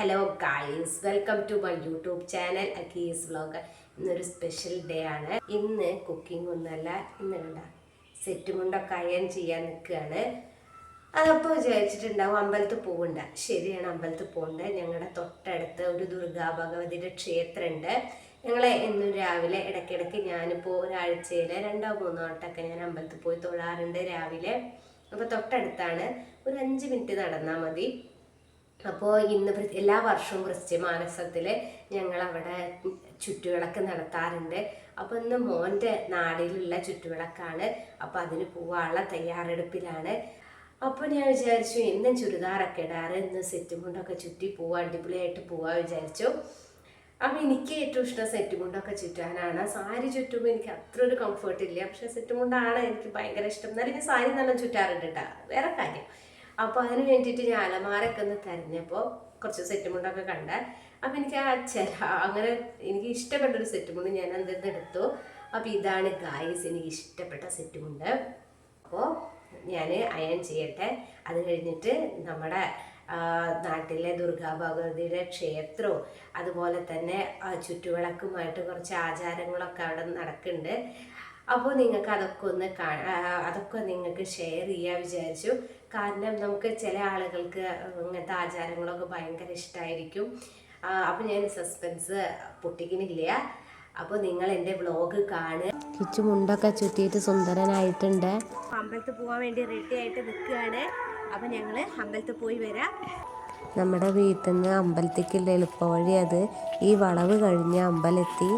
Hello guys, welcome to my YouTube channel Akki's vlog. ഇന്നൊരു special day ആണ്. ഇന്ന് cooking ഒന്നല്ല, ഇന്ന് കണ്ട സെറ്റ് മുണ്ടൊക്കെ അയൺ ചെയ്യാൻ നിൽക്കുകയാണ്. അതപ്പോൾ വിചാരിച്ചിട്ടുണ്ടാവും അമ്പലത്തിൽ പോകണ്ട. ശരിയാണ്, അമ്പലത്തിൽ പോകണ്ട. ഞങ്ങളുടെ തൊട്ടടുത്ത് ഒരു ദുർഗാ ഭഗവതിയുടെ ക്ഷേത്രമുണ്ട്. ഞങ്ങളെ എന്നും രാവിലെ ഇടയ്ക്കിടയ്ക്ക് ഞാനിപ്പോൾ ഒരാഴ്ചയിൽ 2-3 വട്ടമൊക്കെ ഞാൻ അമ്പലത്തിൽ പോയി തൊഴാറുണ്ട് രാവിലെ. അപ്പോൾ തൊട്ടടുത്താണ്, ഒരു 5 മിനിറ്റ് നടന്നാൽ മതി. അപ്പോൾ ഇന്ന് എല്ലാ വർഷവും വൃശ്ചികമാസത്തിൽ ഞങ്ങളവിടെ ചുറ്റുവിളക്ക് നടത്താറുണ്ട്. അപ്പോൾ ഇന്ന് മോൻ്റെ നാടിലുള്ള ചുറ്റുവിളക്കാണ്. അപ്പോൾ അതിന് പോവാനുള്ള തയ്യാറെടുപ്പിലാണ്. അപ്പോൾ ഞാൻ വിചാരിച്ചു എന്നും ചുരിദാറൊക്കെ ഇടാറ്, ഇന്ന് സെറ്റ് മുണ്ടൊക്കെ ചുറ്റി പോവാ, അടിപൊളിയായിട്ട് പോവാ വിചാരിച്ചു. അപ്പോൾ എനിക്ക് ഏറ്റവും ഇഷ്ടം സെറ്റ് മുണ്ടൊക്കെ ചുറ്റാനാണ്. സാരി ചുറ്റുമ്പോൾ എനിക്ക് അത്ര ഒരു കംഫർട്ട് ഇല്ല, പക്ഷേ സെറ്റ് മുണ്ടാണ് എനിക്ക് ഭയങ്കര ഇഷ്ടം. എന്നാലും ഞാൻ സാരി നല്ല ചുറ്റാറുണ്ട് കേട്ടോ, വേറെ കാര്യം. അപ്പോൾ അതിന് വേണ്ടിയിട്ട് ഞാൻ അലമാരൊക്കെ ഒന്ന് തിരഞ്ഞപ്പോൾ കുറച്ച് സെറ്റ് മുണ്ടൊക്കെ കണ്ട. അപ്പോൾ എനിക്ക് അങ്ങനെ എനിക്ക് ഇഷ്ടപ്പെട്ടൊരു സെറ്റ് മുണ്ട് ഞാൻ എന്തെന്ന് എടുത്തു. അപ്പോൾ ഇതാണ് ഗായ്സ് എനിക്ക് ഇഷ്ടപ്പെട്ട സെറ്റ് മുണ്ട്. അപ്പോൾ ഞാൻ അയൺ ചെയ്യട്ടെ. അത് കഴിഞ്ഞിട്ട് നമ്മുടെ നാട്ടിലെ ദുർഗാ ഭഗവതിയുടെ ക്ഷേത്രവും അതുപോലെ തന്നെ ചുറ്റുവിളക്കുമായിട്ട് കുറച്ച് ആചാരങ്ങളൊക്കെ അവിടെ നടക്കുന്നുണ്ട്. അപ്പോൾ നിങ്ങൾക്ക് അതൊക്കെ നിങ്ങൾക്ക് ഷെയർ ചെയ്യാൻ വിചാരിച്ചു. കാരണം നമുക്ക് ചില ആളുകൾക്ക് ഇങ്ങനത്തെ ആചാരങ്ങളൊക്കെ ഭയങ്കര ഇഷ്ടമായിരിക്കും. അപ്പോൾ ഞാൻ സസ്പെൻസ് പൊട്ടിക്കുന്നില്ല. അപ്പോൾ നിങ്ങൾ എൻ്റെ വ്ലോഗ് കാണുക. കിച്ചു മുണ്ടൊക്കെ ചുറ്റിയിട്ട് സുന്ദരനായിട്ടുണ്ട്. അമ്പലത്തിൽ പോകാൻ വേണ്ടി റെഡി ആയിട്ട് നിൽക്കുകയാണ്. അപ്പോൾ ഞങ്ങൾ അമ്പലത്തിൽ പോയി വരാം. നമ്മുടെ വീട്ടിൽ നിന്ന് അമ്പലത്തേക്കുള്ള എളുപ്പവഴി അത്. ഈ വളവ് കഴിഞ്ഞ് അമ്പലത്തി.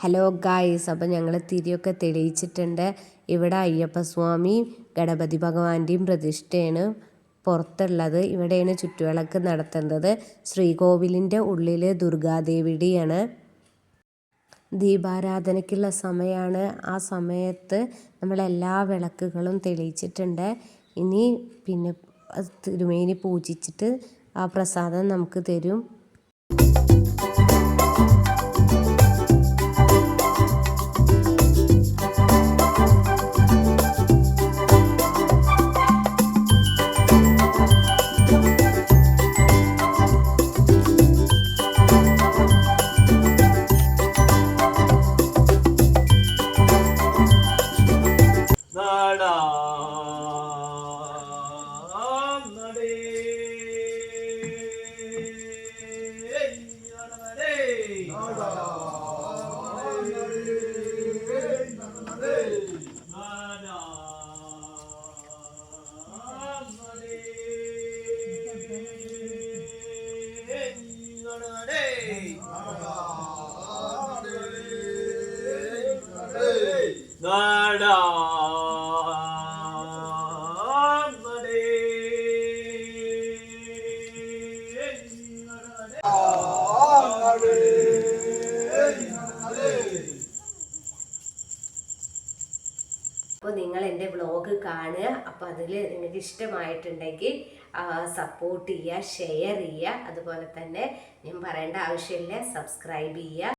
ഹലോ ഗായ്സ്, അപ്പോൾ ഞങ്ങൾ തിരിയൊക്കെ തെളിയിച്ചിട്ടുണ്ട്. ഇവിടെ അയ്യപ്പസ്വാമി ഗണപതി ഭഗവാന്റെയും പ്രതിഷ്ഠയാണ് പുറത്തുള്ളത്. ഇവിടെയാണ് ചുറ്റുവിളക്ക് നടത്തുന്നത്. ശ്രീകോവിലിൻ്റെ ഉള്ളിൽ ദുർഗാദേവിയുടെയാണ്. ദീപാരാധനയ്ക്കുള്ള സമയമാണ്. ആ സമയത്ത് നമ്മളെല്ലാ വിളക്കുകളും തെളിയിച്ചിട്ടുണ്ട്. ഇനി പിന്നെ തിരുമേനി പൂജിച്ചിട്ട് ആ പ്രസാദം നമുക്ക് തരും. അപ്പോൾ നിങ്ങൾ എൻ്റെ വ്ലോഗ് കാണുക. അപ്പോൾ അതിൽ നിങ്ങൾക്ക് ഇഷ്ടമായിട്ടുണ്ടെങ്കിൽ സപ്പോർട്ട് ചെയ്യുക, ഷെയർ ചെയ്യുക. അതുപോലെ തന്നെ ഞാൻ പറയേണ്ട ആവശ്യമില്ല, സബ്സ്ക്രൈബ് ചെയ്യുക.